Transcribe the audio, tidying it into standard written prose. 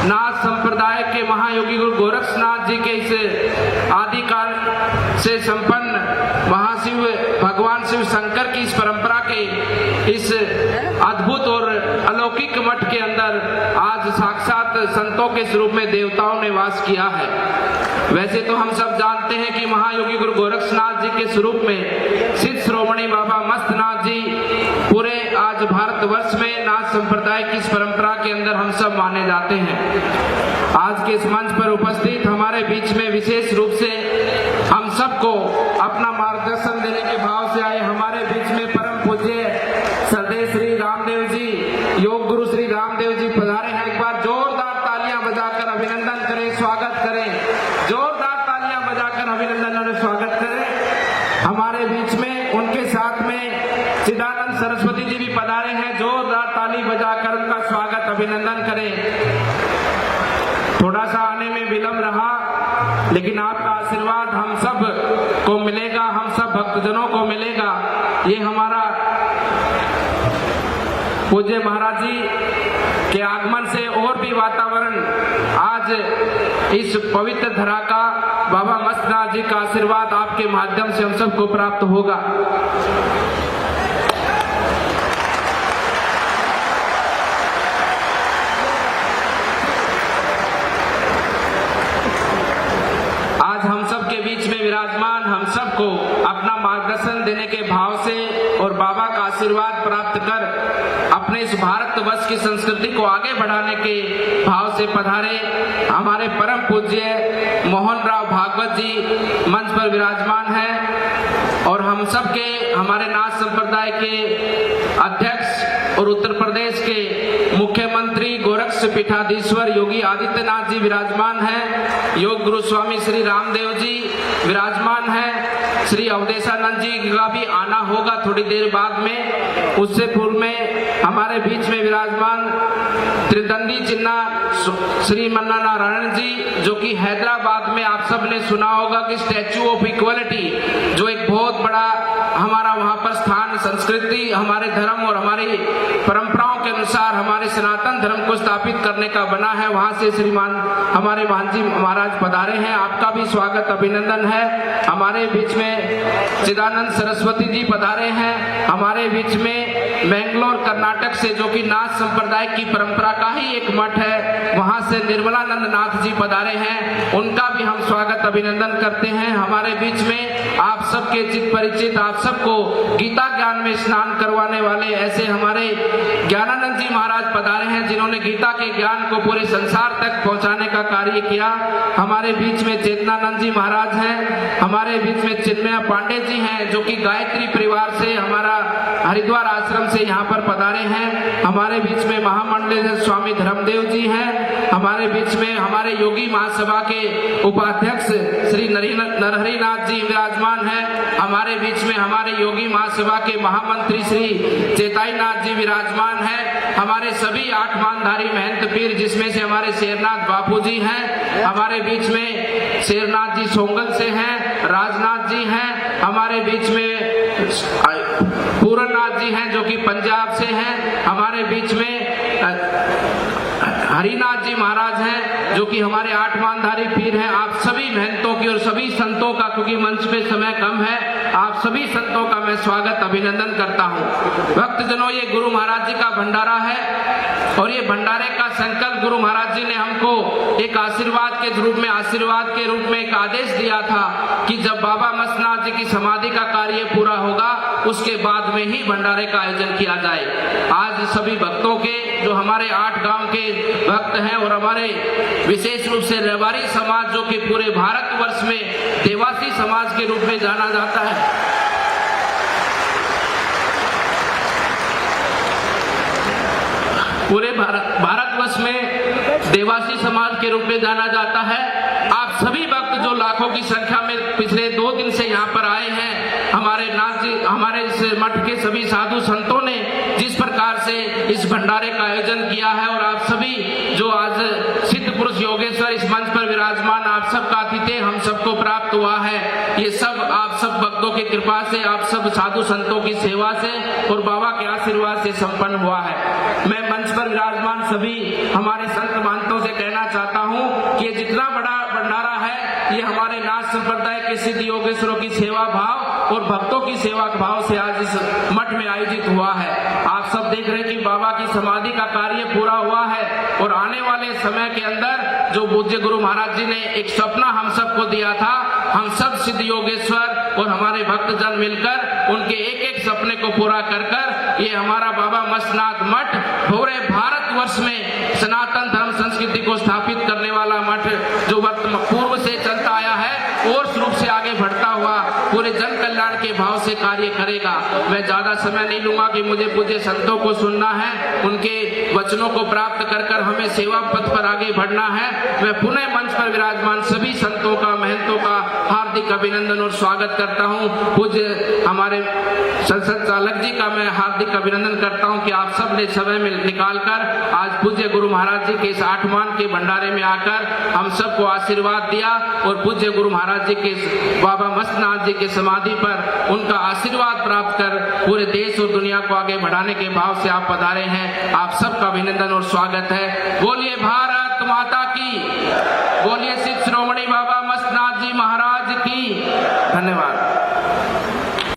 नाथ संप्रदाय के महायोगी गुरु गोरक्षनाथ जी के इस आदिकाल से संपन्न महाशिव भगवान शिव शंकर की इस परंपरा के इस अद्भुत और अलौकिक मठ के अंदर आज साक्षात संतों के स्वरूप में देवताओं ने वास किया है। वैसे तो हम सब जानते हैं कि महायोगी गुरु गोरक्षनाथ जी के स्वरूप में सिद्ध श्रोमणी बाबा मस्तनाथ जी पूरे आज भारतवर्ष में नाथ संप्रदाय की इस परंपरा के अंदर हम सब माने जाते हैं। आज के इस मंच पर उपस्थित हमारे बीच में विशेष रूप से हम सबको अपना मार्गदर्शन देने के भाव से आए हमारे बीच में परम पूज्य श्रद्धेय श्री रामदेव जी, योग गुरु श्री रामदेव जी पधारे हैं। एक बार जोरदार तालियां बजाकर अभिनंदन करें, स्वागत करें, जोरदार तालियां बजाकर अभिनंदन और स्वागत करें। हमारे बीच में उनके साथ में चिदानंद सरस्वती जी भी पधारे हैं, जोरदार ताली बजाकर उनका स्वागत अभिनंदन करें। थोड़ा सा आने में विलंब रहा, लेकिन आपका आशीर्वाद हम सब को मिलेगा, हम सब भक्तजनों को मिलेगा। ये हमारा पूज्य महाराज जी के आगमन से और भी वातावरण आज इस पवित्र धरा का बाबा मस्तनाथ जी का आशीर्वाद आपके माध्यम से हम सबको प्राप्त होगा। आज हम सब के बीच में विराजमान हम सबको अपना मार्गदर्शन देने के भाव से और बाबा का आशीर्वाद प्राप्त कर अपने इस भारतवर्ष की संस्कृति को आगे बढ़ाने के भाव से पधारे हमारे परम पूज्य मोहन राव भागवत जी मंच पर विराजमान हैं और हम सब के हमारे नाथ संप्रदाय के अध्यक्ष और उत्तर प्रदेश के मुख्यमंत्री गोरक्ष पीठाधीश्वर योगी आदित्यनाथ जी विराजमान हैं। योग गुरु स्वामी श्री रामदेव जी विराजमान हैं। श्री अवधेशानंद जी का भी आना होगा थोड़ी देर बाद में। उससे पूर्व में हमारे बीच में विराजमान त्रिदंडी चिन्ना श्री मन्ना नारायण जी, जो कि हैदराबाद में आप सब ने सुना होगा कि स्टैच्यू ऑफ इक्वलिटी, जो एक बहुत बड़ा हमारा वहां पर स्थान संस्कृति हमारे धर्म और हमारी परंपराओं के अनुसार हमारे सनातन धर्म को स्थापित करने का बना है, वहां से श्रीमान हमारे महान जी महाराज पधारे हैं। आपका भी स्वागत अभिनंदन है। हमारे बीच में चिदानंद सरस्वती जी पधारे हैं। हमारे बीच में बेंगलोर कर्नाटक से, जो कि नाथ संप्रदाय की परंपरा का ही एक मठ है, वहां से निर्मलानंद नाथ जी पधारे हैं। उनका भी हम स्वागत अभिनंदन करते हैं। हमारे बीच में आप सबके चित परिचित, आप सबको गीता ज्ञान में स्नान करवाने वाले ऐसे हमारे ज्ञानानंद जी महाराज पधारे हैं, जिन्होंने गीता के ज्ञान को पूरे संसार तक पहुंचाने का कार्य किया। हमारे बीच में चेतनानंद जी महाराज हैं। हमारे बीच में चिन्मय पांडे जी हैं, जो कि गायत्री परिवार से हमारा हरिद्वार आश्रम से यहाँ पर पधारे हैं। हमारे बीच में महामंडलेश्वर स्वामी धर्मदेव जी हैं। हमारे बीच में हमारे योगी महासभा के उपाध्यक्ष श्री नरहरि नाथ जी विराजमान हैं। हमारे बीच में हमारे योगी महासभा के महामंत्री श्री चेताई नाथ जी विराजमान हैं। हमारे सभी 8 मानधारी महंत पीर, जिसमें से हमारे शेरनाथ बापू जी हैं। हमारे बीच में शेरनाथ जी सोंगल से हैं, राजनाथ जी हैं। हमारे बीच में पूरननाथ जी हैं, जो कि पंजाब से हैं। हमारे बीच में हरिनाथ जी महाराज हैं, जो कि हमारे 8 मानधारी पीर हैं। आप सभी महंतों की और सभी संतों का, क्योंकि मंच पे समय कम है, आप सभी संतों का मैं स्वागत अभिनंदन करता हूँ। भक्तजनों, ये गुरु महाराज जी का भंडारा है और ये भंडारे का संकल्प गुरु महाराज जी ने हमको एक आशीर्वाद के रूप में एक आदेश दिया था कि जब बाबा मस्तनाथ जी की समाधि का कार्य पूरा होगा, उसके बाद में ही भंडारे का आयोजन किया जाए। आज सभी भक्तों के, जो हमारे 8 गांव के भक्त हैं और हमारे विशेष रूप से रेवाड़ी समाज, जो कि पूरे भारतवर्ष में देवासी समाज के रूप में जाना जाता है, पूरे भारतवर्ष में देवासी समाज के रूप में जाना जाता है। आप सभी भक्त जो लाखों की संख्या में पिछले 2 दिन से यहाँ पर आए हैं, हमारे नाथ जी, हमारे इस मठ के सभी साधु संतों ने जिस प्रकार से इस भंडारे का आयोजन किया है, और आप सभी जो आज सिद्ध पुरुष योगेश्वर इस मंच पर विराजमान, आप सबका आतिथ्य हम सबको प्राप्त हुआ है। ये सब आप सब भक्तों की कृपा से, आप सब साधु संतों की सेवा से और बाबा के आशीर्वाद से संपन्न हुआ है। मैं मंच पर विराजमान सभी हमारे संत महंतों से कहना इतना बड़ा भंडारा है, ये हमारे नाथ संप्रदाय के सिद्ध योगेश्वरों की सेवा भाव और भक्तों की सेवा भाव से आज इस मठ में आयोजित हुआ है। आप सब देख रहे हैं कि बाबा की समाधि का कार्य पूरा हुआ है और आने वाले समय के अंदर जो पूज्य गुरु महाराज जी ने एक सपना हम सबको दिया था, हम सब सिद्ध योगेश्वर और हमारे भक्तजन मिलकर उनके एक एक सपने को पूरा कर कर ये हमारा बाबा मस्तनाथ मठ पूरे भारतवर्ष में सनातन धर्म संस्कृति को स्थापित करने वाला मठ जो पूर्व से चलता आया है और रूप से आगे बढ़ता हुआ पूरे जन कल्याण के भाव से कार्य करेगा। मैं ज्यादा समय नहीं लूंगा कि मुझे पूज्य संतों को सुनना है, उनके वचनों को प्राप्त कर कर हमें सेवा पथ पर आगे बढ़ना है। मैं पुनः मंच पर विराजमान सभी संतों का, महंतों का हार्दिक अभिनंदन और स्वागत करता हूं। पूज्य हमारे संसद चालक जी का मैं हार्दिक अभिनंदन करता हूं कि आप सब ने समय में निकालकर आज पूज्य गुरु महाराज जी के इस आठवान के भंडारे में आकर हम सबको आशीर्वाद दिया और पूज्य गुरु महाराज जी के बाबा मस्तनाथ जी के समाधि पर उनका आशीर्वाद प्राप्त कर पूरे देश और दुनिया को आगे बढ़ाने के भाव से आप पधारे हैं। आप सबका अभिनंदन और स्वागत है। बोलिए भारत माता की, बोलिए सिद्ध श्रोमणी बाबा मस्तनाथ जी महाराज की। धन्यवाद।